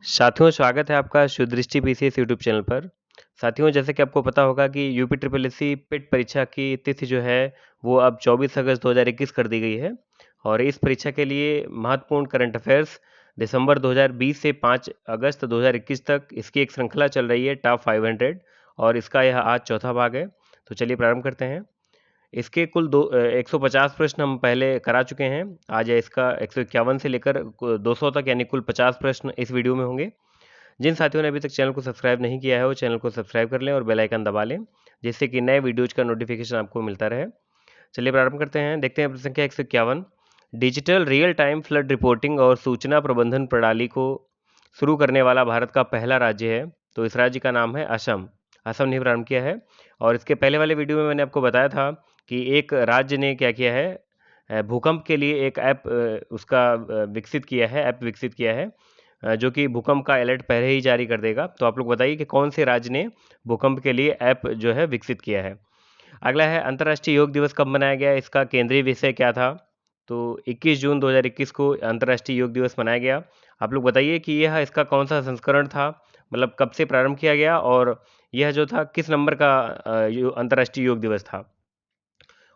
साथियों, स्वागत है आपका सुदृष्टि पीसीएस यूट्यूब चैनल पर। साथियों, जैसे कि आपको पता होगा कि यूपी ट्रिपल एससी पिट परीक्षा की तिथि जो है वो अब 24 अगस्त 2021 कर दी गई है और इस परीक्षा के लिए महत्वपूर्ण करंट अफेयर्स दिसंबर 2020 से 5 अगस्त 2021 तक इसकी एक श्रृंखला चल रही है टॉप 500 और इसका यह आज चौथा भाग है। तो चलिए प्रारंभ करते हैं। इसके कुल 150 प्रश्न हम पहले करा चुके हैं। आज है इसका 151 से लेकर 200 तक यानी कुल 50 प्रश्न इस वीडियो में होंगे। जिन साथियों ने अभी तक चैनल को सब्सक्राइब नहीं किया है वो चैनल को सब्सक्राइब कर लें और बेल आइकन दबा लें, जिससे कि नए वीडियोज का नोटिफिकेशन आपको मिलता रहे। चलिए प्रारंभ करते हैं। देखते हैं प्रश्न संख्या 151। Digital real time flood reporting और सूचना प्रबंधन प्रणाली को शुरू करने वाला भारत का पहला राज्य है। तो इस राज्य का नाम है असम। असम ने प्रारंभ किया है। और इसके पहले वाले वीडियो में मैंने आपको बताया था कि एक राज्य ने क्या किया है, भूकंप के लिए एक ऐप उसका विकसित किया है, ऐप विकसित किया है जो कि भूकंप का अलर्ट पहले ही जारी कर देगा। तो आप लोग बताइए कि कौन से राज्य ने भूकंप के लिए ऐप जो है विकसित किया है। अगला है अंतर्राष्ट्रीय योग दिवस कब मनाया गया, इसका केंद्रीय विषय क्या था। तो 21 जून 2021 को अंतर्राष्ट्रीय योग दिवस मनाया गया। आप लोग बताइए कि यह इसका कौन सा संस्करण था, मतलब कब से प्रारंभ किया गया और यह जो था किस नंबर का अंतर्राष्ट्रीय योग दिवस था।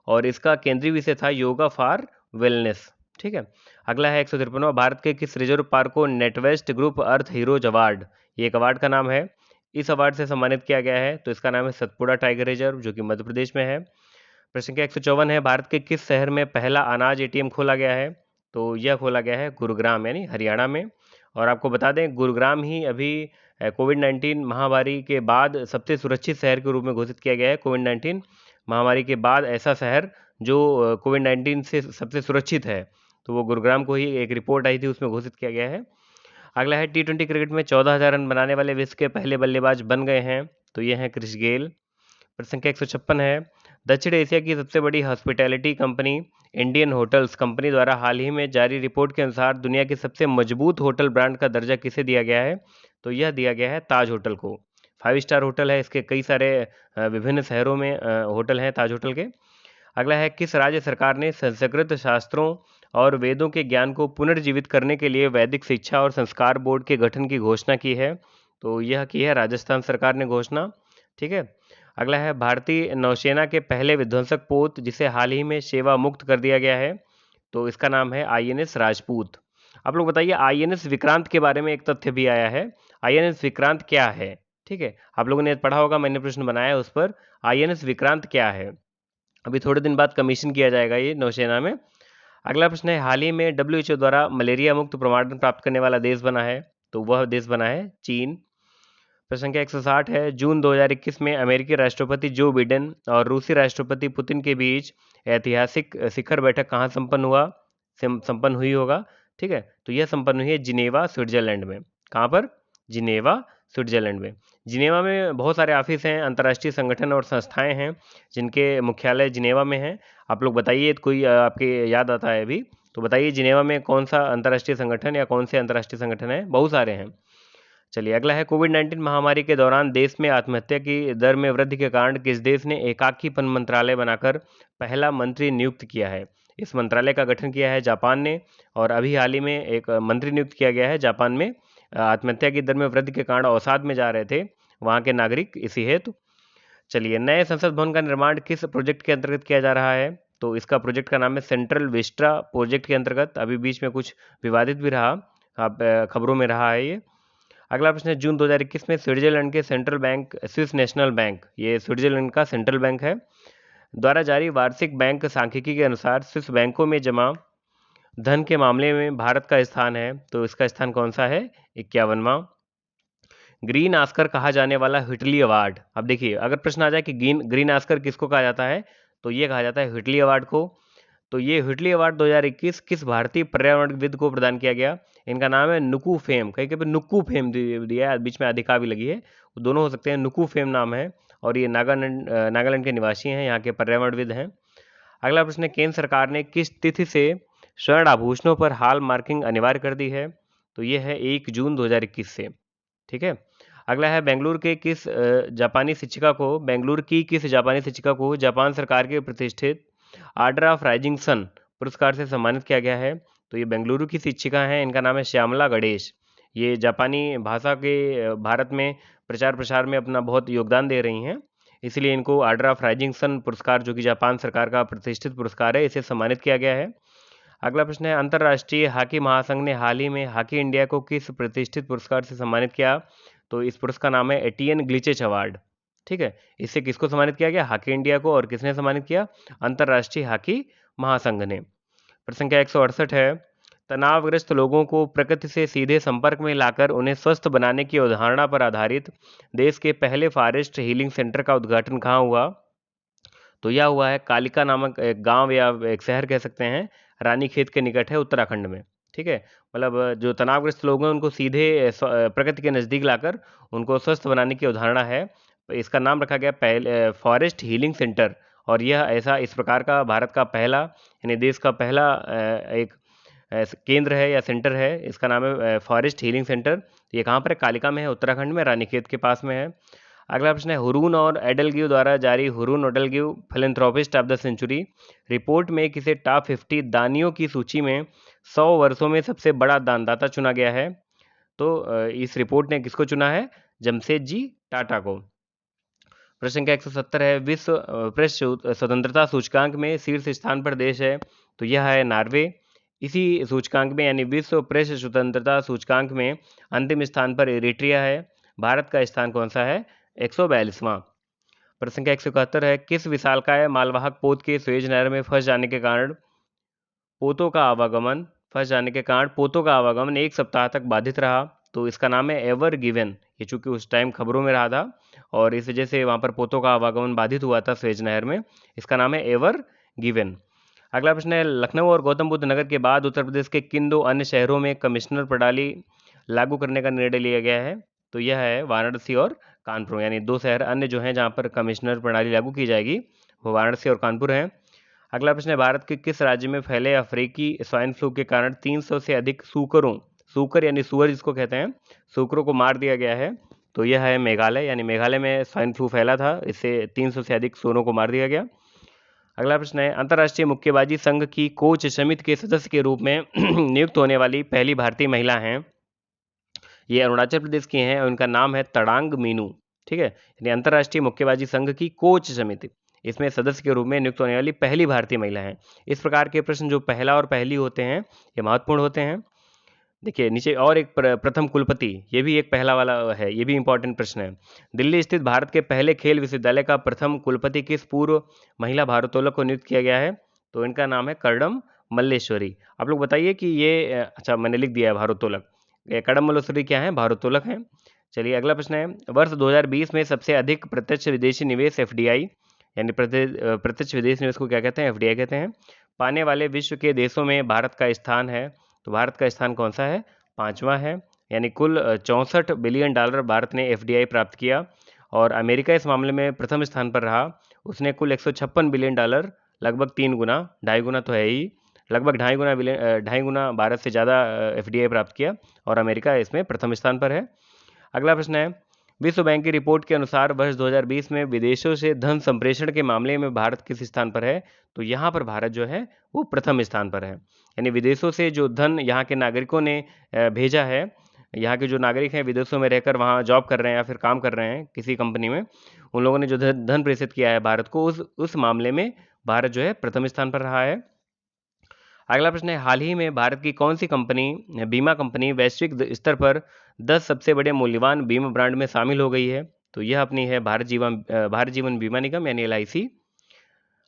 और इसका केंद्रीय विषय था योगा फॉर वेलनेस। ठीक है। अगला है 153वां, भारत के किस रिजर्व पार्क को नेटवेस्ट ग्रुप अर्थ हीरोज अवार्ड, ये एक अवार्ड का नाम है, इस अवार्ड से सम्मानित किया गया है। तो इसका नाम है सतपुड़ा टाइगर रिजर्व जो कि मध्य प्रदेश में है। प्रश्न संख्या 154 है, भारत के किस शहर में पहला अनाज एटीएम खोला गया है। तो यह खोला गया है गुरुग्राम यानी हरियाणा में। और आपको बता दें गुरुग्राम ही अभी कोविड-19 महामारी के बाद सबसे सुरक्षित शहर के रूप में घोषित किया गया है। कोविड-19 महामारी के बाद ऐसा शहर जो कोविड-19 से सबसे सुरक्षित है, तो वो गुरुग्राम को ही एक रिपोर्ट आई थी उसमें घोषित किया गया है। अगला है टी20 क्रिकेट में 14,000 रन बनाने वाले विश्व के पहले बल्लेबाज बन गए हैं। तो ये हैं क्रिस गेल। प्रश्न संख्या 156 है, दक्षिण एशिया की सबसे बड़ी hospitality company Indian hotels company द्वारा हाल ही में जारी रिपोर्ट के अनुसार दुनिया की सबसे मजबूत होटल ब्रांड का दर्जा किसे दिया गया है। तो यह दिया गया है ताज होटल को। 5 स्टार होटल है, इसके कई सारे विभिन्न शहरों में होटल हैं ताज होटल के। अगला है, किस राज्य सरकार ने संस्कृत शास्त्रों और वेदों के ज्ञान को पुनर्जीवित करने के लिए वैदिक शिक्षा और संस्कार बोर्ड के गठन की घोषणा की है। तो यह की है राजस्थान सरकार ने घोषणा। ठीक है। अगला है, भारतीय नौसेना के पहले विध्वंसक पोत जिसे हाल ही में सेवा मुक्त कर दिया गया है। तो इसका नाम है आईएनएस राजपूत। आप लोग बताइए आईएनएस विक्रांत के बारे में एक तथ्य भी आया है। आईएनएस विक्रांत क्या है। ठीक है, आप लोगों ने पढ़ा होगा, मैंने प्रश्न बनाया उस पर, आईएनएस विक्रांत क्या है। अभी थोड़े दिन बाद कमीशन किया जाएगा ये नौसेना में। अगला प्रश्न है, हाल ही में डब्ल्यूएचओ द्वारा मलेरिया मुक्त प्रमाणन प्राप्त करने वाला देश बना है। तो वह देश बना है चीन। प्रश्न संख्या 160 है, जून 2021 में अमेरिकी राष्ट्रपति जो बिडेन और रूसी राष्ट्रपति पुतिन के बीच ऐतिहासिक शिखर बैठक कहाँ संपन्न हुई होगा। ठीक है, तो यह संपन्न हुई है जिनेवा स्विट्जरलैंड में। कहाँ पर? जिनेवा स्विट्जरलैंड में। जिनेवा में बहुत सारे ऑफिस हैं, अंतर्राष्ट्रीय संगठन और संस्थाएं हैं जिनके मुख्यालय जिनेवा में हैं। आप लोग बताइए, कोई आपके याद आता है अभी तो बताइए जिनेवा में कौन सा अंतर्राष्ट्रीय संगठन या कौन से अंतर्राष्ट्रीय संगठन है, बहुत सारे हैं। चलिए अगला है, कोविड-19 महामारी के दौरान देश में आत्महत्या की दर में वृद्धि के कारण किस देश ने एकाकीपन मंत्रालय बनाकर पहला मंत्री नियुक्त किया है। इस मंत्रालय का गठन किया है जापान ने और अभी हाल ही में एक मंत्री नियुक्त किया गया है जापान में। आत्महत्या की दर में वृद्धि के कारण अवसाद में जा रहे थे वहाँ के नागरिक, इसी हेतु। चलिए, नए संसद भवन का निर्माण किस प्रोजेक्ट के अंतर्गत किया जा रहा है। तो इसका प्रोजेक्ट का नाम है सेंट्रल विस्टा प्रोजेक्ट के अंतर्गत। अभी बीच में कुछ विवादित भी रहा, आप खबरों में रहा है ये। अगला प्रश्न है, जून 2021 में स्विट्जरलैंड के central bank Swiss national bank, ये स्विट्जरलैंड का सेंट्रल बैंक है, द्वारा जारी वार्षिक बैंक सांख्यिकी के अनुसार स्विस बैंकों में जमा धन के मामले में भारत का स्थान है। तो इसका स्थान कौन सा है? 51वां। ग्रीन ऑस्कर कहा जाने वाला हिटली अवार्ड, अब देखिए अगर प्रश्न आ जाए कि ग्रीन ऑस्कर किसको कहा जाता है, तो ये कहा जाता है हिटली अवार्ड को। तो ये हिटली अवार्ड 2021 किस भारतीय पर्यावरणविद को प्रदान किया गया। इनका नाम है नुकू फेम, कहीं कहीं नुक्कू फेम दिया है, बीच में अधिका भी लगी है, दोनों हो सकते हैं। नुकू फेम नाम है और ये नागालैंड के निवासी हैं, यहाँ के पर्यावरणविद हैं। अगला प्रश्न है, केंद्र सरकार ने किस तिथि से स्वर्ण आभूषणों पर हॉल मार्किंग अनिवार्य कर दी है। तो ये है 1 जून 2021 से। ठीक है। अगला है, बेंगलुरु की किस जापानी शिक्षिका को जापान सरकार के प्रतिष्ठित आर्डर ऑफ राइजिंग सन पुरस्कार से सम्मानित किया गया है। तो ये बेंगलुरु की शिक्षिका हैं, इनका नाम है श्यामला गणेश। ये जापानी भाषा के भारत में प्रचार प्रसार में अपना बहुत योगदान दे रही हैं, इसलिए इनको ऑर्डर ऑफ राइजिंग सन पुरस्कार, जो कि जापान सरकार का प्रतिष्ठित पुरस्कार है, इसे सम्मानित किया गया है। अगला प्रश्न है, अंतर्राष्ट्रीय हॉकी महासंघ ने हाल ही में हॉकी इंडिया को किस प्रतिष्ठित पुरस्कार से सम्मानित किया? तो इस पुरस्कार का नाम है एटीएन ग्लिचेच अवार्ड। ठीक है, इससे किसको सम्मानित किया गया? हॉकी इंडिया को। और किसने सम्मानित किया? अंतर्राष्ट्रीय हॉकी महासंघ ने। प्रश्न संख्या 168 है, तनावग्रस्त लोगों को प्रकृति से सीधे संपर्क में लाकर उन्हें स्वस्थ बनाने की अवधारणा पर आधारित देश के पहले फॉरेस्ट हीलिंग सेंटर का उद्घाटन कहाँ हुआ? तो यह हुआ है कालिका नामक एक गांव या एक शहर कह सकते हैं, रानीखेत के निकट है, उत्तराखंड में। ठीक है, मतलब जो तनावग्रस्त लोग हैं उनको सीधे प्रकृति के नज़दीक लाकर उनको स्वस्थ बनाने की अवधारणा है। इसका नाम रखा गया पहले फॉरेस्ट हीलिंग सेंटर, और यह ऐसा इस प्रकार का भारत का पहला यानी देश का पहला एक केंद्र है या सेंटर है। इसका नाम है फॉरेस्ट हीलिंग सेंटर। ये कहाँ पर है? कालिका में है, उत्तराखंड में, रानीखेत के पास में है। अगला प्रश्न है, हुरून और एडलगिव द्वारा जारी Hurun EdelGive philanthropist of the century report में किसे टॉप 50 दानियों की सूची में 100 वर्षों में सबसे बड़ा दानदाता चुना गया है? तो इस रिपोर्ट ने किसको चुना है? जमशेद जी टाटा को। प्रश्न संख्या 170 है, विश्व प्रेस स्वतंत्रता सूचकांक में शीर्ष स्थान पर देश है? तो यह है नॉर्वे। इसी सूचकांक में यानी विश्व प्रेस स्वतंत्रता सूचकांक में अंतिम स्थान पर इरिट्रिया है। भारत का स्थान कौन सा है? 142वां। प्रश्न संख्या 171 है, किस विशालकाय मालवाहक पोत के सुएज नहर में फंस जाने के कारण पोतों का आवागमन एक सप्ताह तक बाधित रहा? तो इसका नाम है एवर गिवन। ये चूंकि उस टाइम खबरों में रहा था और इस वजह से वहां पर पोतों का आवागमन बाधित हुआ था सुएज नहर में। इसका नाम है एवर गिवन। अगला प्रश्न है, लखनऊ और गौतम बुद्ध नगर के बाद उत्तर प्रदेश के किन दो अन्य शहरों में कमिश्नर प्रणाली लागू करने का निर्णय लिया गया है? तो यह है वाराणसी और कानपुर, यानी दो शहर अन्य जो हैं जहां पर कमिश्नर प्रणाली लागू की जाएगी, वो वाराणसी और कानपुर हैं। अगला प्रश्न है, भारत के किस राज्य में फैले अफ्रीकी स्वाइन फ्लू के कारण 300 से अधिक सूकर यानी सुअर जिसको कहते हैं, सूकरों को मार दिया गया है? तो यह है मेघालय, यानी मेघालय में स्वाइन फ्लू फैला था, इससे 300 से अधिक सुअरों को मार दिया गया। अगला प्रश्न है, अंतर्राष्ट्रीय मुक्केबाजी संघ की कोच समिति के सदस्य के रूप में नियुक्त होने वाली पहली भारतीय महिला हैं? ये अरुणाचल प्रदेश की हैं और उनका नाम है तड़ांग मीनू। ठीक है, यानी अंतर्राष्ट्रीय मुक्केबाजी संघ की कोच समिति, इसमें सदस्य के रूप में नियुक्त होने वाली पहली भारतीय महिला है। इस प्रकार के प्रश्न जो पहला और पहली होते हैं ये महत्वपूर्ण होते हैं। देखिए नीचे और एक प्रथम कुलपति, ये भी एक पहला वाला है, ये भी इंपॉर्टेंट प्रश्न है। दिल्ली स्थित भारत के पहले खेल विश्वविद्यालय का प्रथम कुलपति किस पूर्व महिला भारोत्तोलक को नियुक्त किया गया है? तो इनका नाम है कर्डम मल्लेश्वरी। आप लोग बताइए कि ये अच्छा मैंने लिख दिया है भारोत्तोलक, कर्डम मल्लेश्वरी क्या है? भारोत्तोलक हैं। चलिए अगला प्रश्न है, वर्ष 2020 में सबसे अधिक प्रत्यक्ष विदेशी निवेश एफडीआई यानी प्रत्यक्ष विदेशी निवेश को क्या कहते हैं? एफडीआई कहते हैं, पाने वाले विश्व के देशों में भारत का स्थान है? तो भारत का स्थान कौन सा है? 5वां है, यानी कुल 64 बिलियन डॉलर भारत ने एफडीआई प्राप्त किया। और अमेरिका इस मामले में प्रथम स्थान पर रहा, उसने कुल 156 बिलियन डॉलर, लगभग 3 गुना, 2.5 गुना तो है ही, लगभग 2.5 गुना भारत से ज़्यादा एफडीआई प्राप्त किया, और अमेरिका इसमें प्रथम स्थान पर है। अगला प्रश्न है, विश्व बैंक की रिपोर्ट के अनुसार वर्ष 2020 में विदेशों से धन संप्रेषण के मामले में भारत किस स्थान पर है? तो यहाँ पर भारत जो है वो प्रथम स्थान पर है, यानी विदेशों से जो धन यहाँ के नागरिकों ने भेजा है, यहाँ के जो नागरिक हैं विदेशों में रहकर वहाँ जॉब कर रहे हैं या फिर काम कर रहे हैं किसी कंपनी में, उन लोगों ने जो धन प्रेषित किया है भारत को, उस मामले में भारत जो है प्रथम स्थान पर रहा है। अगला प्रश्न है, हाल ही में भारत की कौन सी कंपनी बीमा कंपनी वैश्विक स्तर पर 10 सबसे बड़े मूल्यवान बीमा ब्रांड में शामिल हो गई है? तो यह अपनी है भारत जीवन बीमा निगम यानी LIC।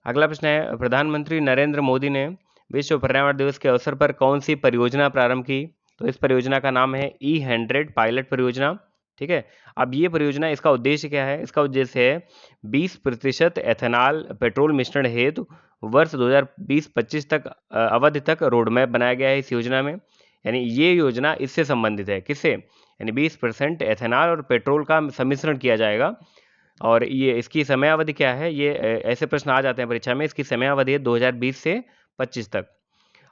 अगला प्रश्न है, प्रधानमंत्री नरेंद्र मोदी ने विश्व पर्यावरण दिवस के अवसर पर कौन सी परियोजना प्रारंभ की? तो इस परियोजना का नाम है E100 पायलट परियोजना। ठीक है, अब ये परियोजना, इसका उद्देश्य क्या है? इसका उद्देश्य है 20% एथेनॉल पेट्रोल मिश्रण हेतु वर्ष 2020-25 तक अवधि तक रोड मैप बनाया गया है इस योजना में। यानी ये योजना इससे संबंधित है, किससे? यानी 20% एथेनॉल और पेट्रोल का सम्मिश्रण किया जाएगा। और ये इसकी समयावधि क्या है? ये ऐसे प्रश्न आ जाते हैं परीक्षा में। इसकी समयावधि है 2020 से 25 तक।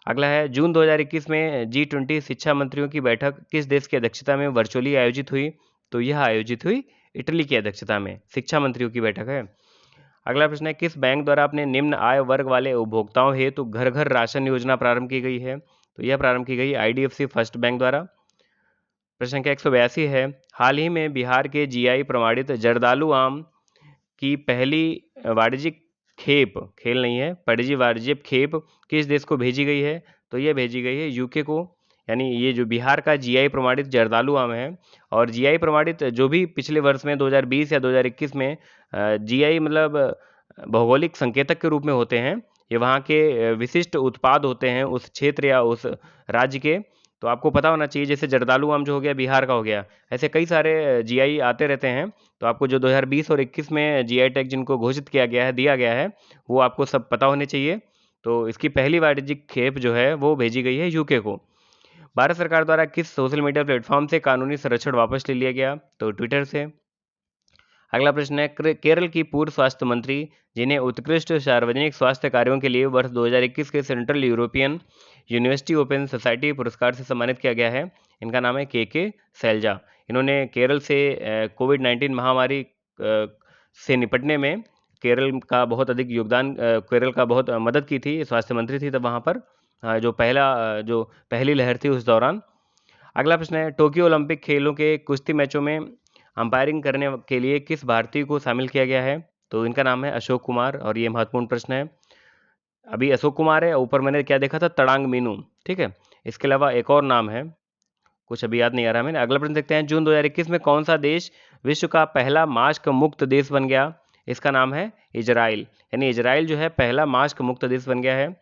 अगला है, जून 2021 में G20 शिक्षा मंत्रियों की बैठक किस देश की अध्यक्षता में वर्चुअली आयोजित हुई? तो यह आयोजित हुई इटली की अध्यक्षता में, शिक्षा मंत्रियों की बैठक है। अगला प्रश्न है, किस बैंक द्वारा अपने निम्न आय वर्ग वाले उपभोक्ताओं हेतु घर घर राशन योजना प्रारंभ की गई है? तो यह प्रारंभ की गई IDFC फर्स्ट बैंक द्वारा। प्रश्न संख्या 182 है, हाल ही में बिहार के जीआई प्रमाणित जर्दालू आम की पहली वाणिज्यिक खेप, खेल नहीं है, पहली वाणिज्यिक खेप किस देश को भेजी गई है? तो ये भेजी गई है यूके को। यानी ये जो बिहार का जीआई प्रमाणित जर्दालू आम है, और जीआई प्रमाणित जो भी पिछले वर्ष में 2020 या 2021 में जीआई मतलब भौगोलिक संकेतक के रूप में होते हैं, ये वहाँ के विशिष्ट उत्पाद होते हैं उस क्षेत्र या उस राज्य के। तो आपको पता होना चाहिए, जैसे जर्दालू आम जो हो गया बिहार का हो गया, ऐसे कई सारे जीआई आते रहते हैं। तो आपको जो 2020 और 21 में जीआई टैग जिनको घोषित किया गया है, दिया गया है, वो आपको सब पता होने चाहिए। तो इसकी पहली वाणिज्यिक खेप जो है वो भेजी गई है यूके को। भारत सरकार द्वारा किस सोशल मीडिया प्लेटफॉर्म से कानूनी संरक्षण वापस ले लिया गया? तो ट्विटर से। अगला प्रश्न है, केरल की पूर्व स्वास्थ्य मंत्री जिन्हें उत्कृष्ट सार्वजनिक स्वास्थ्य कार्यों के लिए वर्ष 2021 के central European university open society पुरस्कार से सम्मानित किया गया है, इनका नाम है के सैलजा। इन्होंने केरल से कोविड-19 महामारी से निपटने में केरल का बहुत अधिक योगदान, केरल का बहुत मदद की थी। स्वास्थ्य मंत्री थी तब वहाँ पर, जो पहली लहर थी उस दौरान। अगला प्रश्न है, टोक्यो ओलंपिक खेलों के कुश्ती मैचों में अंपायरिंग करने के लिए किस भारतीय को शामिल किया गया है? तो इनका नाम है अशोक कुमार, और ये महत्वपूर्ण प्रश्न है। अभी अशोक कुमार है, ऊपर मैंने क्या देखा था, तड़ांग मीनू, ठीक है। इसके अलावा एक और नाम है, कुछ अभी याद नहीं आ रहा मैंने। अगला प्रश्न देखते हैं, जून 2021 में कौन सा देश विश्व का पहला मास्क मुक्त देश बन गया? इसका नाम है इजराइल। यानी इजराइल जो है पहला मास्क मुक्त देश बन गया है।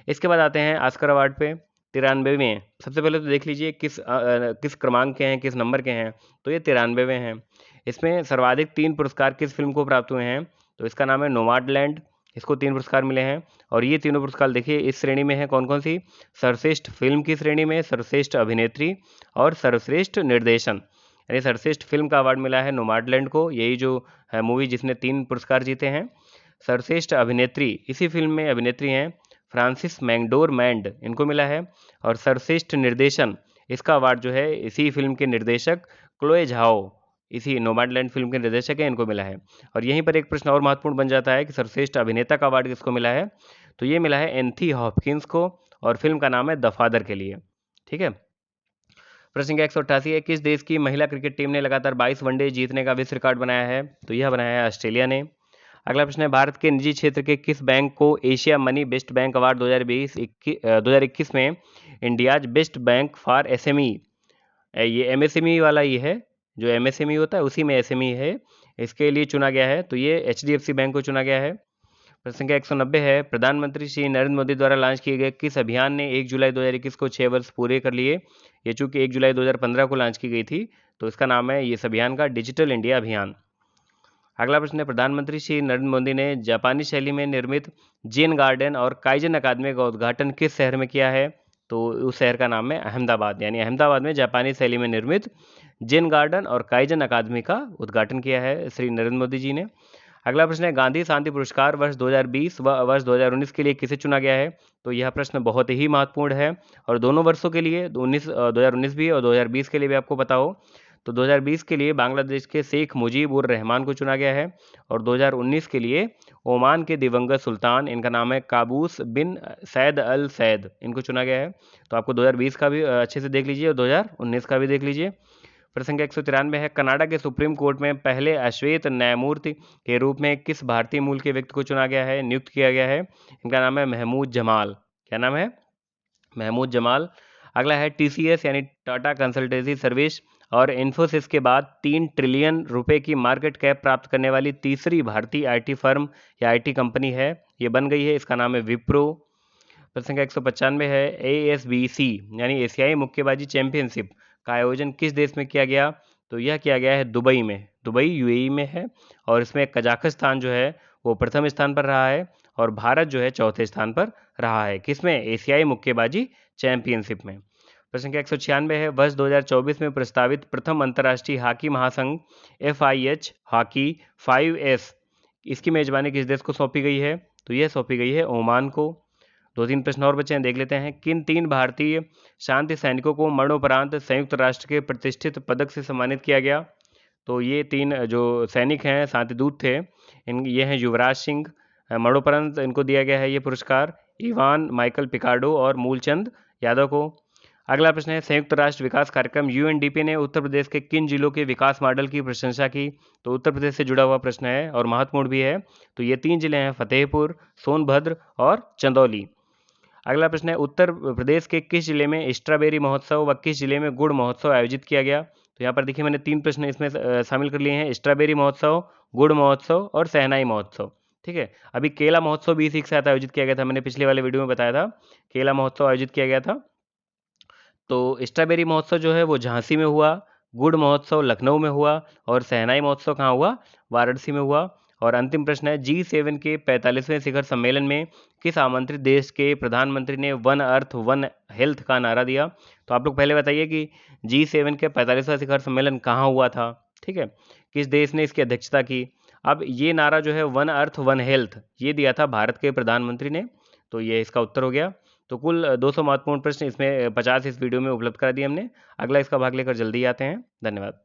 इसके बाद आते हैं ऑस्कर अवार्ड पे, 93वें। सबसे पहले तो देख लीजिए किस क्रमांक के हैं, किस नंबर के हैं। तो ये 93वें हैं। इसमें सर्वाधिक 3 पुरस्कार किस फिल्म को प्राप्त हुए हैं? तो इसका नाम है नोमाडलैंड, इसको 3 पुरस्कार मिले हैं। और ये तीनों पुरस्कार देखिए इस श्रेणी में है, कौन कौन सी? सर्वश्रेष्ठ फिल्म की श्रेणी में, सर्वश्रेष्ठ अभिनेत्री और सर्वश्रेष्ठ निर्देशन। यानी सर्वश्रेष्ठ फिल्म का अवार्ड मिला है नोमाडलैंड को, यही जो है मूवी जिसने 3 पुरस्कार जीते हैं। सर्वश्रेष्ठ अभिनेत्री, इसी फिल्म में अभिनेत्री हैं फ्रांसिस मैंडोरमैंड, इनको मिला है। और सर्वश्रेष्ठ निर्देशन, इसका अवार्ड जो है इसी फिल्म के निर्देशक क्लोए झाओ, इसी नोमैडलैंड फिल्म के निर्देशक हैं, इनको मिला है। और यहीं पर एक प्रश्न और महत्वपूर्ण बन जाता है कि सर्वश्रेष्ठ अभिनेता का अवार्ड किसको मिला है? तो ये मिला है एंथी हॉपकिंस को, और फिल्म का नाम है द फादर के लिए, ठीक है। प्रश्न संख्या 188 है, किस देश की महिला क्रिकेट टीम ने लगातार 22 वनडे जीतने का विश्व रिकॉर्ड बनाया है? तो यह बनाया है ऑस्ट्रेलिया ने। अगला प्रश्न है, भारत के निजी क्षेत्र के किस बैंक को Asia money best bank award 2021 में India's best bank for SME, ये एमएसएमई वाला ये है, जो एमएसएमई होता है उसी में एसएमई है, इसके लिए चुना गया है? तो ये एचडीएफसी बैंक को चुना गया है। प्रश्न संख्या 190 है, प्रधानमंत्री श्री नरेंद्र मोदी द्वारा लॉन्च किए गए किस अभियान ने 1 जुलाई 2021 को 6 वर्ष पूरे कर लिए? ये चूंकि 1 जुलाई 2015 को लॉन्च की गई थी, तो इसका नाम है इस अभियान का डिजिटल इंडिया अभियान। अगला प्रश्न है, प्रधानमंत्री श्री नरेंद्र मोदी ने जापानी शैली में निर्मित जेन गार्डन और काइजन अकादमी का उद्घाटन किस शहर में किया है? तो उस शहर का नाम है अहमदाबाद। यानी अहमदाबाद में जापानी शैली में निर्मित जेन गार्डन और काइजन अकादमी का उद्घाटन किया है श्री नरेंद्र मोदी जी ने। अगला प्रश्न है, गांधी शांति पुरस्कार वर्ष 2020 व वर्ष 2019 के लिए किसे चुना गया है? तो यह प्रश्न बहुत ही महत्वपूर्ण है, और दोनों वर्षों के लिए 2019 भी और 2020 के लिए भी आपको पता हो। तो 2020 के लिए बांग्लादेश के शेख मुजीब उर रहमान को चुना गया है, और 2019 के लिए ओमान के दिवंगत सुल्तान, इनका नाम है काबूस बिन सैद अल सैद, इनको चुना गया है। तो आपको 2020 का भी अच्छे से देख लीजिए और 2019 का भी देख लीजिए। प्रश्न संख्या 193 है, कनाडा के सुप्रीम कोर्ट में पहले अश्वेत न्यायमूर्ति के रूप में किस भारतीय मूल के व्यक्ति को चुना गया है, नियुक्त किया गया है? इनका नाम है महमूद जमाल। क्या नाम है? महमूद जमाल। अगला है, टीसीएस यानी टाटा कंसल्टेंसी सर्विस और इन्फोसिस के बाद 3 ट्रिलियन रुपए की मार्केट कैप प्राप्त करने वाली तीसरी भारतीय आईटी फर्म या आईटी कंपनी है, ये बन गई है, इसका नाम है विप्रो। प्रश्न संख्या 195 है, एएसबीसी यानी एशियाई मुक्केबाजी चैंपियनशिप का आयोजन किस देश में किया गया? तो यह किया गया है दुबई में, दुबई यूएई में है। और इसमें कजाकिस्तान जो है वो प्रथम स्थान पर रहा है, और भारत जो है चौथे स्थान पर रहा है। किसमें? एशियाई मुक्केबाजी चैंपियनशिप में। प्रश्न संख्या 196 है, वर्ष 2024 में प्रस्तावित प्रथम अंतर्राष्ट्रीय हॉकी महासंघ FIH हॉकी 5S, इसकी मेजबानी किस देश को सौंपी गई है? तो यह सौंपी गई है ओमान को। 2-3 प्रश्न और बचे हैं, देख लेते हैं। किन 3 भारतीय शांति सैनिकों को मरणोपरांत संयुक्त राष्ट्र के प्रतिष्ठित पदक से सम्मानित किया गया? तो ये 3 जो सैनिक हैं, शांति दूत थे, ये हैं युवराज सिंह, मरणोपरांत इनको दिया गया है ये पुरस्कार, इवान माइकल पिकार्डो और मूलचंद यादव को। अगला प्रश्न है, संयुक्त राष्ट्र विकास कार्यक्रम यूएनडीपी ने उत्तर प्रदेश के किन जिलों के विकास मॉडल की प्रशंसा की? तो उत्तर प्रदेश से जुड़ा हुआ प्रश्न है और महत्वपूर्ण भी है। तो ये 3 जिले हैं, फतेहपुर, सोनभद्र और चंदौली। अगला प्रश्न है, उत्तर प्रदेश के किस जिले में स्ट्रॉबेरी महोत्सव व किस जिले में गुड़ महोत्सव आयोजित किया गया? तो यहाँ पर देखिए मैंने 3 प्रश्न इसमें शामिल कर लिए हैं, स्ट्रॉबेरी महोत्सव, गुड़ महोत्सव और शहनाई महोत्सव। ठीक है, अभी केला महोत्सव भी इसी के साथ आयोजित किया गया था, मैंने पिछले वाले वीडियो में बताया था, केला महोत्सव आयोजित किया गया था। तो स्ट्रॉबेरी महोत्सव जो है वो झांसी में हुआ, गुड़ महोत्सव लखनऊ में हुआ और शहनाई महोत्सव कहाँ हुआ? वाराणसी में हुआ। और अंतिम प्रश्न है, G7 के 45वें शिखर सम्मेलन में किस आमंत्रित देश के प्रधानमंत्री ने वन अर्थ वन हेल्थ का नारा दिया? तो आप लोग पहले बताइए कि G7 के 45वां शिखर सम्मेलन कहाँ हुआ था? ठीक है, किस देश ने इसकी अध्यक्षता की? अब ये नारा जो है वन अर्थ वन हेल्थ, ये दिया था भारत के प्रधानमंत्री ने। तो ये इसका उत्तर हो गया। तो कुल 200 महत्वपूर्ण प्रश्न इसमें 50 इस वीडियो में उपलब्ध करा दिए हमने। अगला इसका भाग लेकर जल्दी आते हैं। धन्यवाद।